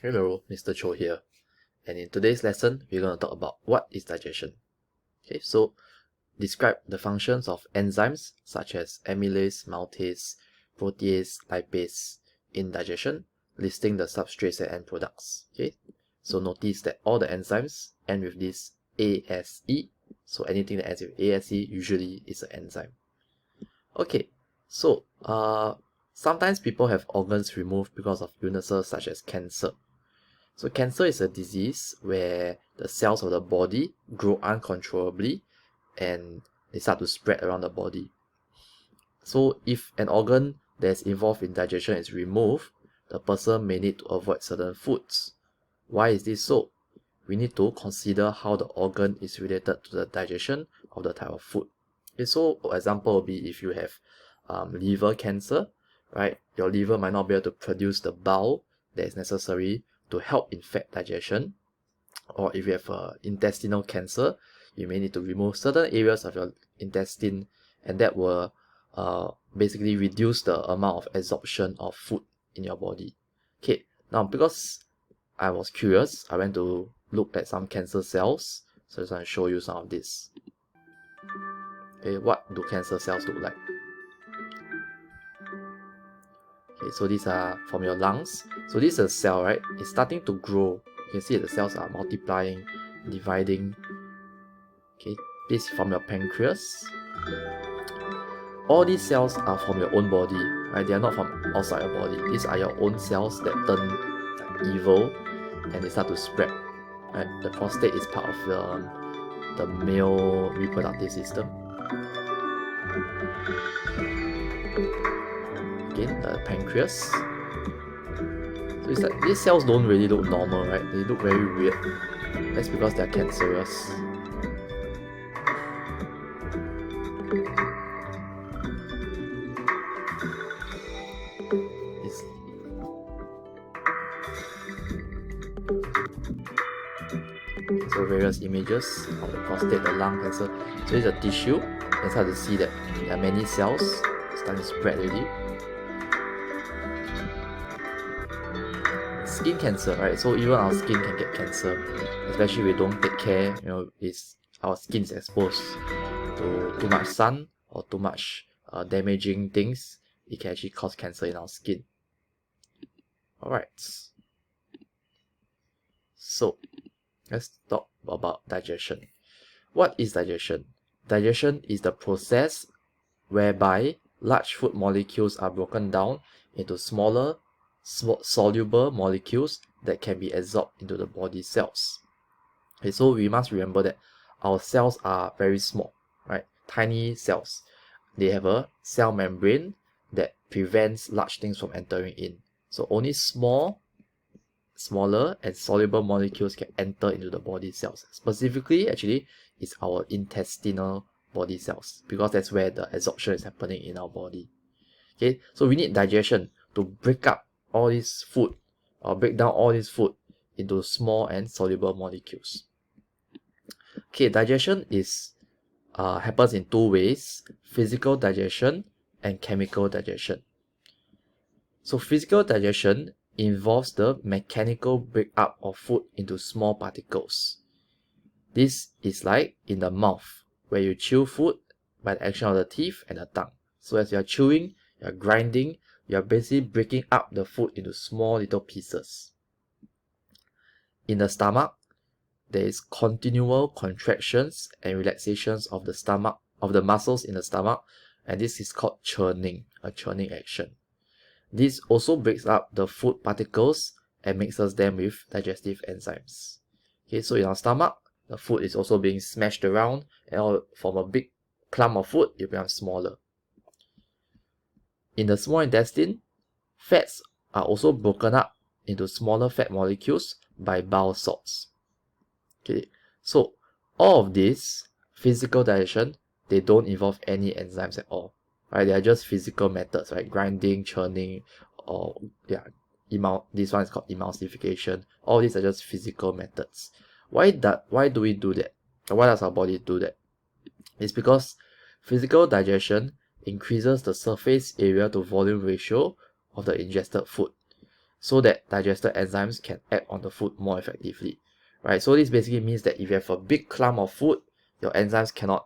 Hello, Mr. Cho here, and in today's lesson, we're going to talk about what is digestion. Okay, so describe the functions of enzymes such as amylase, maltase, protease, lipase in digestion, listing the substrates and end products. Okay, so notice that all the enzymes end with this ASE, so anything that ends with ASE usually is an enzyme. Okay, so sometimes people have organs removed because of illnesses such as cancer. So cancer is a disease where the cells of the body grow uncontrollably and they start to spread around the body. So if an organ that's involved in digestion is removed, the person may need to avoid certain foods. Why is this so? We need to consider how the organ is related to the digestion of the type of food. Okay, so for example will be if you have liver cancer, right? Your liver might not be able to produce the bile that is necessary to help in fat digestion. Or if you have intestinal cancer, you may need to remove certain areas of your intestine, and that will basically reduce the amount of absorption of food in your body. Okay, now because I was curious, I went to look at some cancer cells, so I just want to show you some of this. Okay, what do cancer cells look like? Okay, so these are from your lungs. So this is a cell, right? It's starting to grow. You can see the cells are multiplying, dividing. Okay, this is from your pancreas. All these cells are from your own body, right? They are not from outside your body. These are your own cells that turn evil and they start to spread. Right? The prostate is part of the male reproductive system. Again, the pancreas. So it's like these cells don't really look normal, right? They look very weird. That's because they're cancerous. So various images of the prostate, the lung cancer. So this is a tissue. That's how to see that there are many cells starting to spread already. Skin cancer, right? So even our skin can get cancer, especially if we don't take care. Our skin is exposed to too much sun or too much damaging things. It can actually cause cancer in our skin. Alright. So let's talk about digestion. What is digestion? Digestion is the process whereby large food molecules are broken down into smaller, soluble molecules that can be absorbed into the body cells. Okay, so we must remember that our cells are very small, right? Tiny cells. They have a cell membrane that prevents large things from entering in. So only smaller and soluble molecules can enter into the body cells. Specifically, actually, it's our intestinal body cells, because that's where the absorption is happening in our body. Okay, so we need digestion to break up all this food, or break down all this food into small and soluble molecules. Okay, digestion is happens in two ways: physical digestion and chemical digestion. So physical digestion involves the mechanical breakup of food into small particles. This is like in the mouth, where you chew food by the action of the teeth and the tongue. So as you are chewing, you are grinding, you are basically breaking up the food into small little pieces. In the stomach, there is continual contractions and relaxations of the stomach, of the muscles in the stomach, and this is called churning, a churning action. This also breaks up the food particles and mixes them with digestive enzymes. Okay, so in our stomach, the food is also being smashed around, and from a big clump of food, it becomes smaller. In the small intestine, fats are also broken up into smaller fat molecules by bile salts. Okay, so all of this physical digestion, they don't involve any enzymes at all. Right, they are just physical methods, right? Grinding, churning, or this one is called emulsification. All these are just physical methods. Why do we do that? Why does our body do that? It's because physical digestion increases the surface area to volume ratio of the ingested food. so that digested enzymes can act on the food more effectively, right? So this basically means that if you have a big clump of food, your enzymes cannot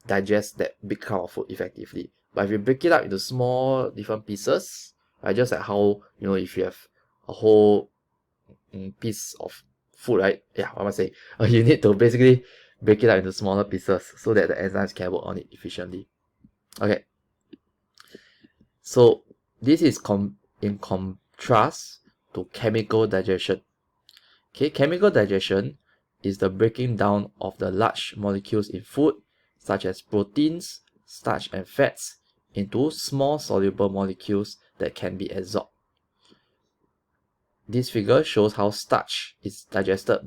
digest that big clump of food effectively. But if you break it up into small different pieces, right, just like how, if you have a whole piece of food, right? Yeah, what am I saying? You need to basically break it up into smaller pieces so that the enzymes can work on it efficiently. Okay, so this is in contrast to chemical digestion. Okay, chemical digestion is the breaking down of the large molecules in food, such as proteins, starch, and fats, into small soluble molecules that can be absorbed. This figure shows how starch is digested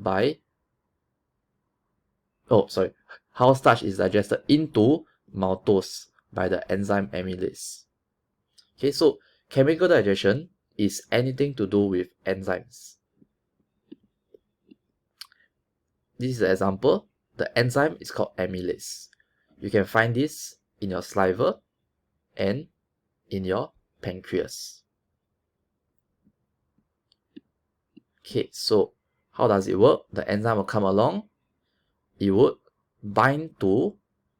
how starch is digested into maltose by the enzyme amylase. Okay, so chemical digestion is anything to do with enzymes. This is an example. The enzyme is called amylase. You can find this in your saliva and in your pancreas. Okay, so how does it work? The enzyme will come along. It would bind to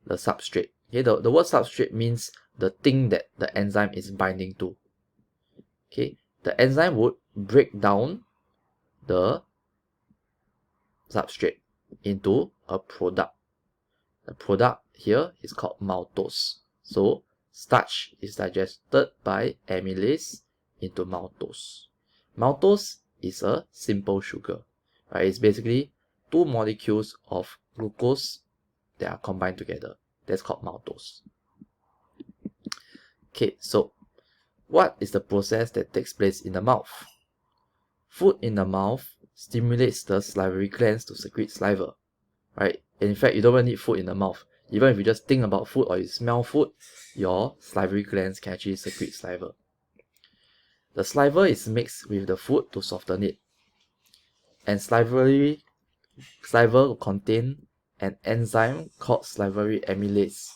the substrate. Okay, the word substrate means the thing that the enzyme is binding to. Okay, the enzyme would break down the substrate into a product. The product here is called maltose. So starch is digested by amylase into maltose. Maltose is a simple sugar, right? It's basically two molecules of glucose that are combined together. That's called maltose. Okay, so what is the process that takes place in the mouth? Food in the mouth stimulates the salivary glands to secrete saliva, right? And in fact, you don't even need food in the mouth. Even if you just think about food or you smell food, your salivary glands can actually secrete saliva. The saliva is mixed with the food to soften it. And saliva will contain an enzyme called salivary amylase,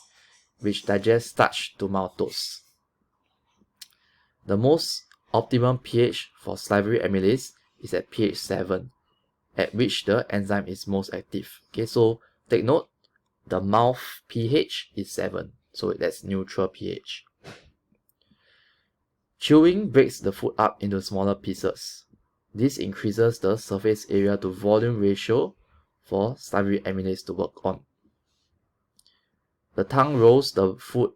which digests starch to maltose. The most optimum pH for salivary amylase is at pH 7, at which the enzyme is most active. Okay, so take note, the mouth pH is 7, so that's neutral pH. Chewing breaks the food up into smaller pieces. This increases the surface area to volume ratio for salivary amylase to work on. The tongue rolls the food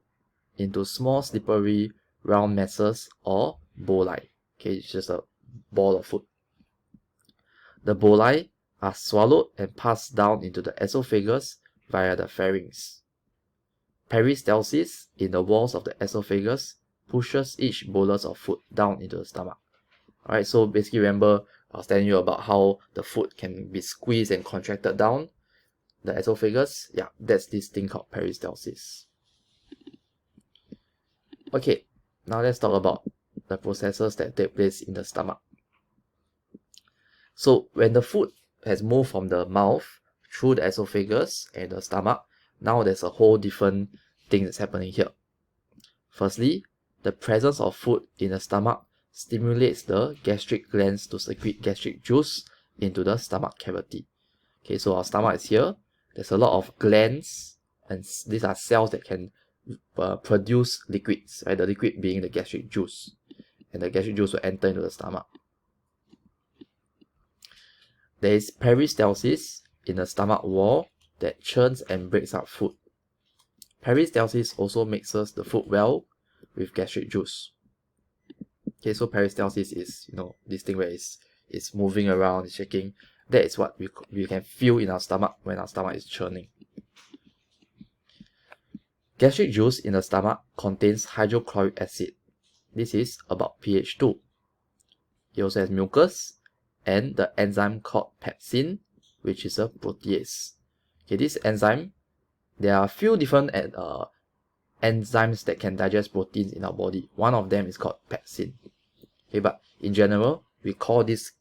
into small slippery round masses or boli. Okay, it's just a ball of food. The boli are swallowed and passed down into the esophagus via the pharynx. Peristalsis in the walls of the esophagus pushes each bolus of food down into the stomach. Alright, so basically remember I was telling you about how the food can be squeezed and contracted down the esophagus. Yeah, that's this thing called peristalsis. Okay, now let's talk about the processes that take place in the stomach. So when the food has moved from the mouth through the esophagus and the stomach, now there's a whole different thing that's happening here. Firstly, the presence of food in the stomach stimulates the gastric glands to secrete gastric juice into the stomach cavity. Okay, so our stomach is here. There's a lot of glands, and these are cells that can produce liquids, right? The liquid being the gastric juice, and the gastric juice will enter into the stomach. There is peristalsis in the stomach wall that churns and breaks up food. Peristalsis also mixes the food well with gastric juice. Okay, so peristalsis is, this thing where it's moving around, it's shaking. That is what we can feel in our stomach when our stomach is churning. Gastric juice in the stomach contains hydrochloric acid. This is about pH 2. It also has mucus and the enzyme called pepsin, which is a protease. Okay, this enzyme, there are a few different enzymes that can digest proteins in our body. One of them is called pepsin. Okay, but in general, we call this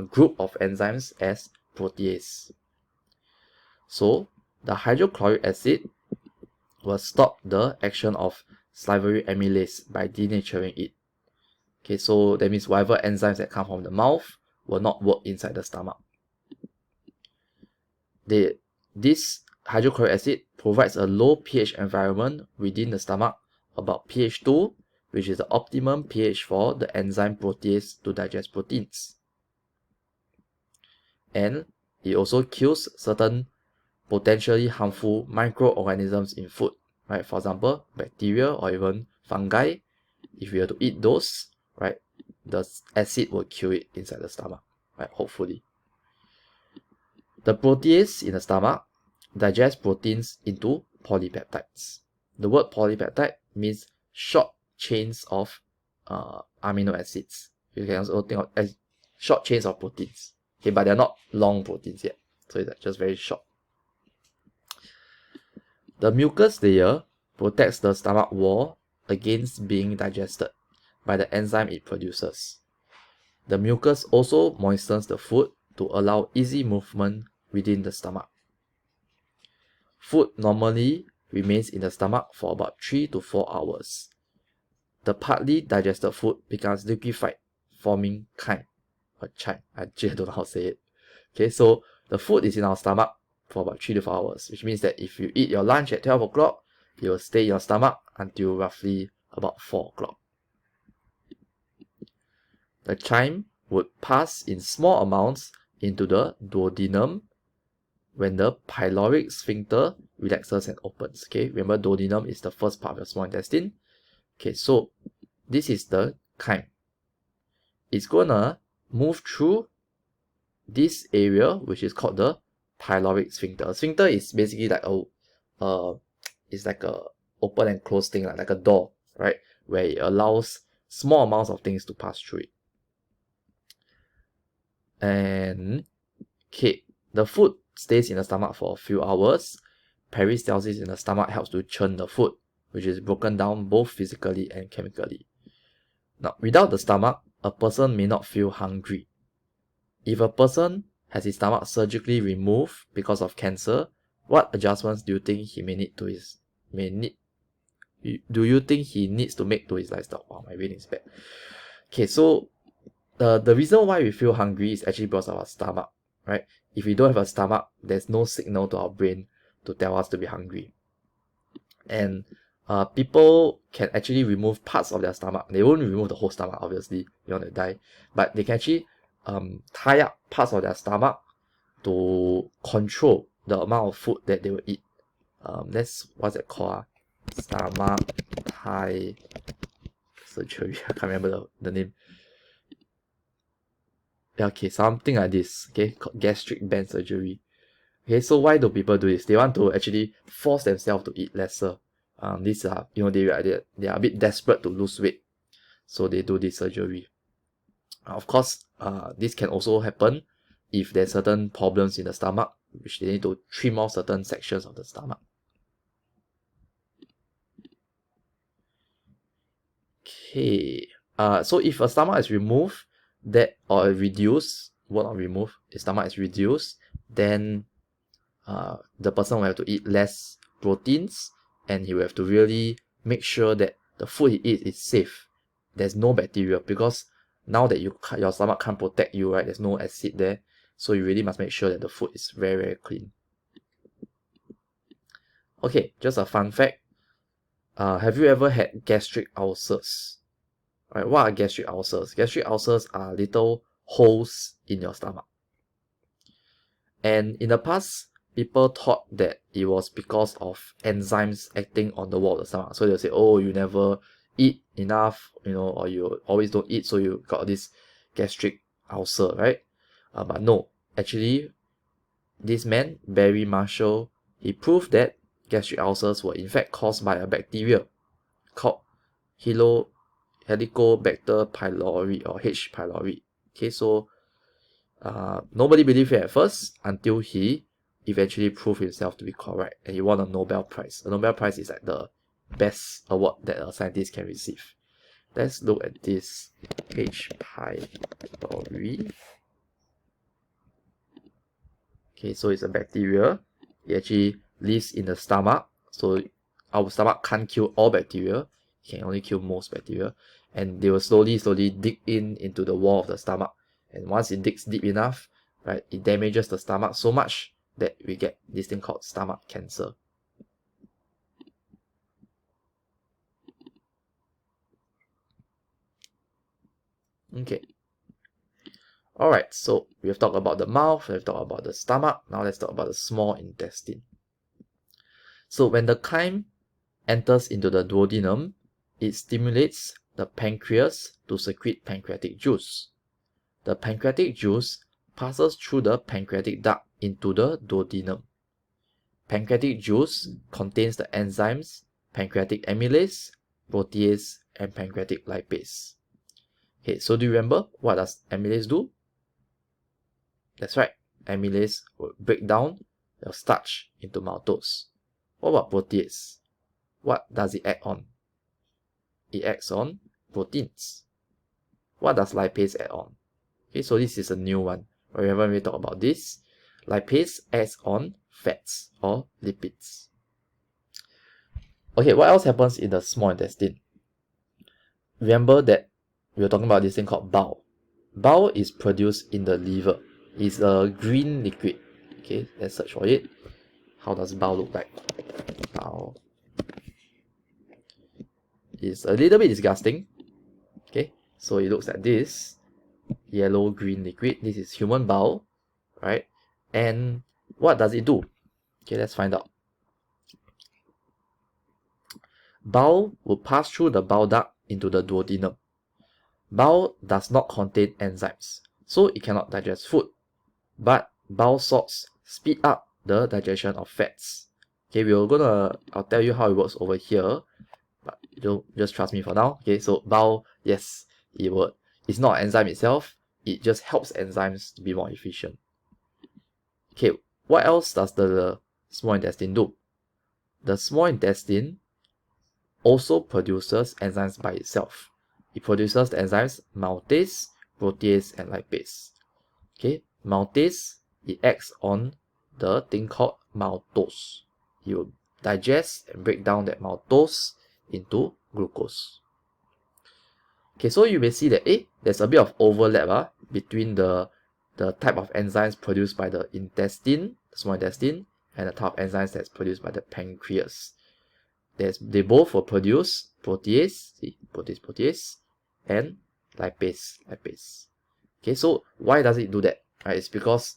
group of enzymes as protease. So the hydrochloric acid will stop the action of salivary amylase by denaturing it. Okay, so that means whatever enzymes that come from the mouth will not work inside the stomach. This hydrochloric acid provides a low pH environment within the stomach, about pH 2, which is the optimum pH for the enzyme protease to digest proteins. And it also kills certain potentially harmful microorganisms in food, right? For example, bacteria or even fungi. If you were to eat those, right, the acid will kill it inside the stomach, right? Hopefully. The protease in the stomach digests proteins into polypeptides. The word polypeptide means short chains of amino acids. You can also think of as short chains of proteins. Okay, but they're not long proteins yet, so it's just very short. The mucus layer protects the stomach wall against being digested by the enzyme it produces. The mucus also moistens the food to allow easy movement within the stomach. Food normally remains in the stomach for about 3 to 4 hours. The partly digested food becomes liquefied, forming chyme or chyme. I actually don't know how to say it. Okay, so the food is in our stomach for about 3 to 4 hours, which means that if you eat your lunch at 12 o'clock, it will stay in your stomach until roughly about 4 o'clock. The chyme would pass in small amounts into the duodenum when the pyloric sphincter relaxes and opens. Okay, remember duodenum is the first part of your small intestine. Okay, so this is the chyme. It's gonna move through this area, which is called the pyloric sphincter. Sphincter is basically like it's like a open and close thing, like a door, right? Where it allows small amounts of things to pass through it. And okay, the food stays in the stomach for a few hours. Peristalsis in the stomach helps to churn the food, which is broken down both physically and chemically. Now, without the stomach, a person may not feel hungry. If a person has his stomach surgically removed because of cancer, what adjustments do you think he needs to make to his lifestyle? Wow, my reading is bad. Okay, so the reason why we feel hungry is actually because of our stomach, right? If we don't have a stomach, there's no signal to our brain to tell us to be hungry. And people can actually remove parts of their stomach. They won't remove the whole stomach, obviously, you want to die, but they can actually tie up parts of their stomach to control the amount of food that they will eat. That's what's it called? Stomach tie surgery. I can't remember the name. Yeah, okay, something like this. Okay, gastric band surgery. Okay, so why do people do this? They want to actually force themselves to eat lesser. These are, they are a bit desperate to lose weight, so they do this surgery. Of course, this can also happen if there's certain problems in the stomach, which they need to trim off certain sections of the stomach. Okay, so if a stomach is removed, or reduced, not removed, if stomach is reduced, then the person will have to eat less proteins, and he will have to really make sure that the food he eats is safe. There's no bacteria, because now that your stomach can't protect you, right? There's no acid there, so you really must make sure that the food is very, very clean. Okay, just a fun fact. Have you ever had gastric ulcers? Right, what are gastric ulcers? Gastric ulcers are little holes in your stomach. And in the past, people thought that it was because of enzymes acting on the wall of the stomach. So they'll say, oh, you never eat enough, or you always don't eat, so you got this gastric ulcer, right? But no, actually, this man, Barry Marshall, he proved that gastric ulcers were in fact caused by a bacteria called Helicobacter pylori, or H. pylori. Okay, so nobody believed it at first until he eventually proved himself to be correct, and he won a Nobel Prize. A Nobel Prize is like the best award that a scientist can receive. Let's look at this H. pylori. Okay, so it's a bacteria. It actually lives in the stomach. So our stomach can't kill all bacteria. It can only kill most bacteria. and they will slowly dig into the wall of the stomach. And once it digs deep enough, right, it damages the stomach so much that we get this thing called stomach cancer. Okay. Alright, so we have talked about the mouth, we have talked about the stomach. Now let's talk about the small intestine. So when the chyme enters into the duodenum, it stimulates the pancreas to secrete pancreatic juice. The pancreatic juice passes through the pancreatic duct into the duodenum. Pancreatic juice contains the enzymes pancreatic amylase, protease, and pancreatic lipase. Okay, so do you remember what does amylase do? That's right, amylase will break down the starch into maltose. What about protease? What does it act on? It acts on proteins. What does lipase act on? Okay, so this is a new one. Whenever we talk about this, lipase acts on fats or lipids. Okay, what else happens in the small intestine? Remember that we were talking about this thing called bile. Bile is produced in the liver. It's a green liquid. Okay, let's search for it. How does bile look like? Bile is a little bit disgusting. Okay, so it looks like this yellow green liquid. This is human bile, right? And what does it do? Okay, let's find out. Bile will pass through the bile duct into the duodenum. Bile does not contain enzymes, so it cannot digest food. But bile salts speed up the digestion of fats. Okay, I'll tell you how it works over here, but you don't just trust me for now. Okay, so bile, yes, it's not an enzyme itself, it just helps enzymes to be more efficient. Okay, what else does the small intestine do? The small intestine also produces enzymes by itself. It produces the enzymes maltase, protease, and lipase. Okay, maltase, it acts on the thing called maltose. It will digest and break down that maltose into glucose. Okay, so you may see that there's a bit of overlap between the type of enzymes produced by the intestine, the small intestine, and the type of enzymes that's produced by the pancreas. They both will produce protease, protease, and lipase. Okay, so why does it do that? Right, it's because,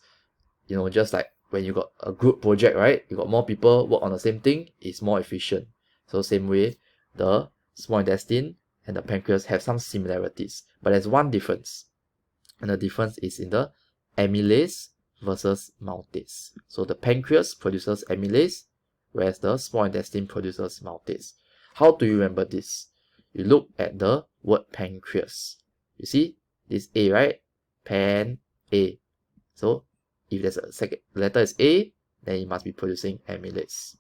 just like when you got a group project, right, you got more people work on the same thing, it's more efficient. So same way, the small intestine and the pancreas have some similarities, but there's one difference, and the difference is in the amylase versus maltase. So the pancreas produces amylase, whereas the small intestine produces maltase. How do you remember this? You look at the word pancreas. You see this A, right? Pan A. So if there's a second letter is A, then it must be producing amylase.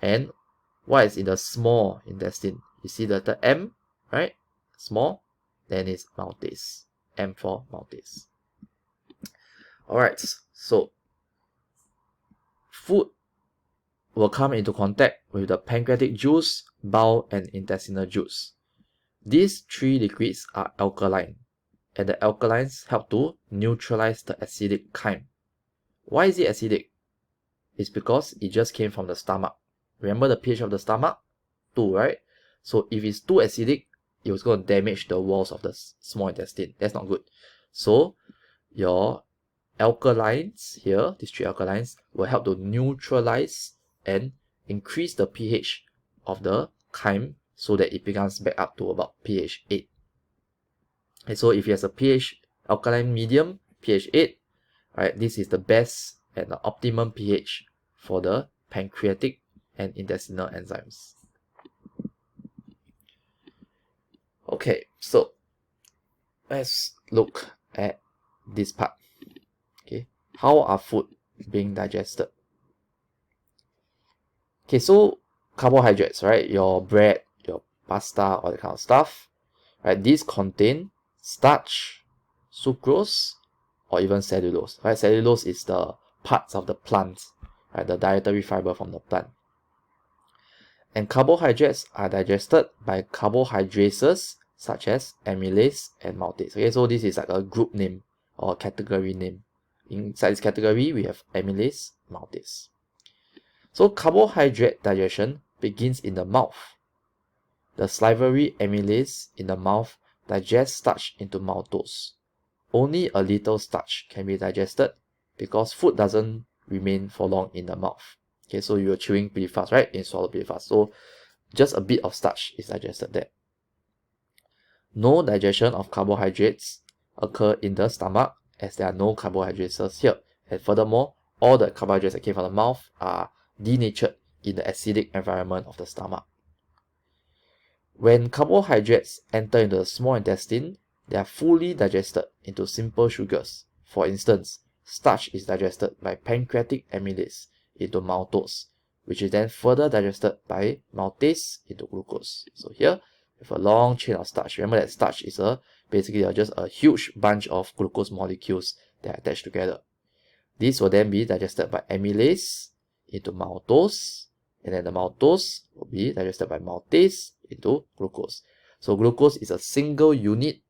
And what is in the small intestine? You see the letter M, right? Small, then it's maltase. M for maltase. Alright, so food will come into contact with the pancreatic juice, bile, and intestinal juice. These three liquids are alkaline, and the alkalines help to neutralize the acidic chyme. Why is it acidic? It's because it just came from the stomach. Remember the pH of the stomach? 2, right? So if it's too acidic, it was going to damage the walls of the small intestine. That's not good. So your alkalines here, these three alkalines, will help to neutralize and increase the pH of the chyme so that it becomes back up to about pH 8. And so if it has a pH alkaline medium, pH 8, right, this is the best and the optimum pH for the pancreatic and intestinal enzymes. Okay, so let's look at this part. Okay, how are food being digested? Okay, so carbohydrates, right? Your bread, your pasta, all that kind of stuff, right? These contain starch, sucrose, or even cellulose, right? Cellulose is the parts of the plant, right? The dietary fiber from the plant. And carbohydrates are digested by carbohydrases such as amylase and maltase. Okay, so this is like a group name or category name. Inside this category, we have amylase, maltase. So carbohydrate digestion begins in the mouth. The salivary amylase in the mouth digests starch into maltose. Only a little starch can be digested because food doesn't remain for long in the mouth. Okay, so you're chewing pretty fast, right? You swallow pretty fast. So just a bit of starch is digested there. No digestion of carbohydrates occur in the stomach as there are no carbohydrates here. And furthermore, all the carbohydrates that came from the mouth are denatured in the acidic environment of the stomach. When carbohydrates enter into the small intestine, they are fully digested into simple sugars. For instance, starch is digested by pancreatic amylase into maltose, which is then further digested by maltase into glucose. So here, we have a long chain of starch. Remember that starch is basically just a huge bunch of glucose molecules that are attached together. This will then be digested by amylase into maltose, and then the maltose will be digested by maltase into glucose. So glucose is a single unit,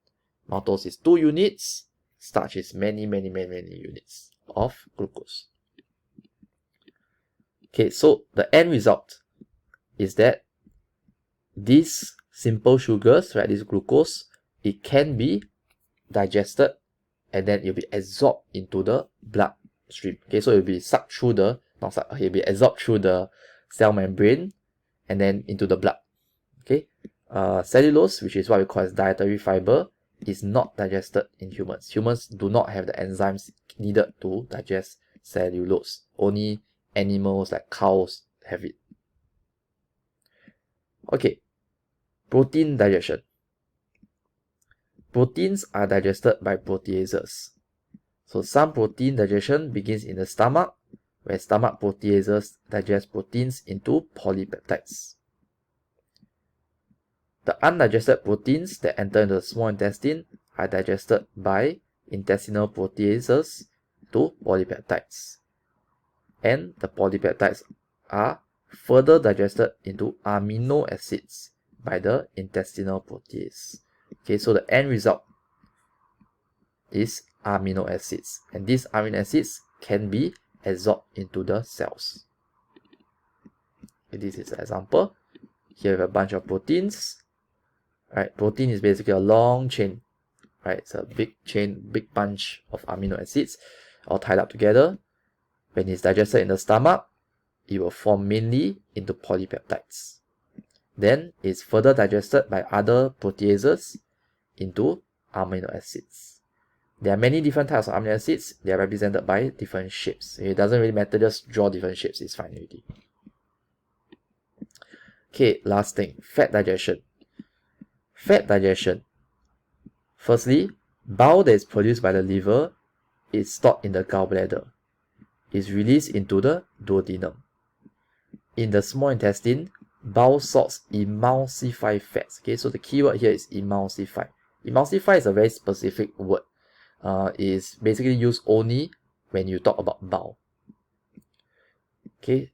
maltose is 2 units, starch is many units of glucose. Okay, so the end result is that these simple sugars, right, this glucose, it can be digested and then it will be absorbed into the bloodstream. Okay, so it will be sucked through the, it will be absorbed through the cell membrane and then into the blood. Okay, cellulose, which is what we call as dietary fiber, is not digested in humans. Humans do not have the enzymes needed to digest cellulose. Only animals like cows have it. Okay, protein digestion. Proteins are digested by proteases. So some protein digestion begins in the stomach, where stomach proteases digest proteins into polypeptides. The undigested proteins that enter into the small intestine are digested by intestinal proteases to polypeptides. And the polypeptides are further digested into amino acids by the intestinal protease. Okay, so the end result is amino acids, and these amino acids can be absorbed into the cells. Okay, this is an example. Here we have a bunch of proteins. Right, protein is basically a long chain. Right, it's a big chain, big bunch of amino acids all tied up together. When it's digested in the stomach, it will form mainly into polypeptides. Then it's further digested by other proteases into amino acids. There are many different types of amino acids. They are represented by different shapes. It doesn't really matter, just draw different shapes, it's fine already. Okay, last thing, fat digestion. Fat digestion. Firstly, bile that is produced by the liver is stored in the gallbladder. It's released into the duodenum. In the small intestine, bile salts emulsify fats. Okay, so the key word here is emulsify. Emulsify is a very specific word. Is basically used only when you talk about bile. Okay,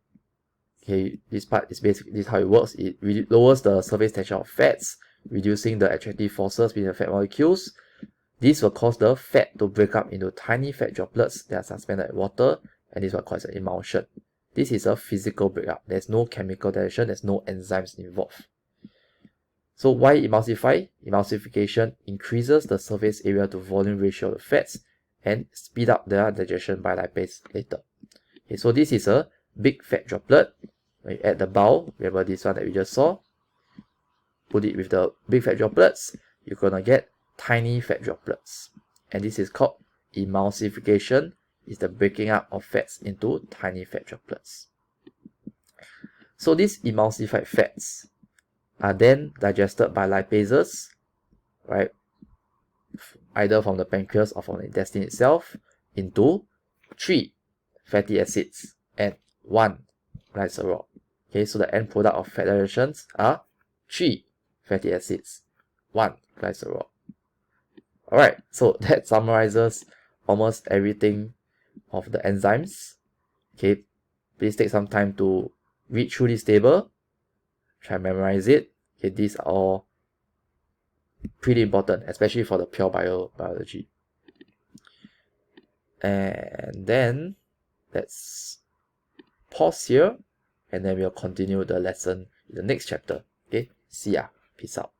this part is basically this is how it works. It lowers the surface tension of fats, reducing the attractive forces between the fat molecules. This will cause the fat to break up into tiny fat droplets that are suspended in water, and this is what causes an emulsion. This is a physical breakup. There's no chemical digestion, there's no enzymes involved. So why emulsify? Emulsification increases the surface area to volume ratio of the fats and speed up their digestion by lipase later. Okay, so this is a big fat droplet. When you add the bile, remember this one that we just saw, put it with the big fat droplets, you're gonna get tiny fat droplets. And this is called emulsification. It's the breaking up of fats into tiny fat droplets. So these emulsified fats are then digested by lipases, right, either from the pancreas or from the intestine itself, into 3 fatty acids and 1 glycerol. Okay, so the end product of fat digestions are 3 fatty acids, 1 glycerol. Alright, so that summarizes almost everything of the enzymes. Okay, please take some time to read through this table, try and memorize it. Okay, these are all pretty important, especially for the pure biology. And then let's pause here, and then we'll continue the lesson in the next chapter. Okay, see ya, peace out.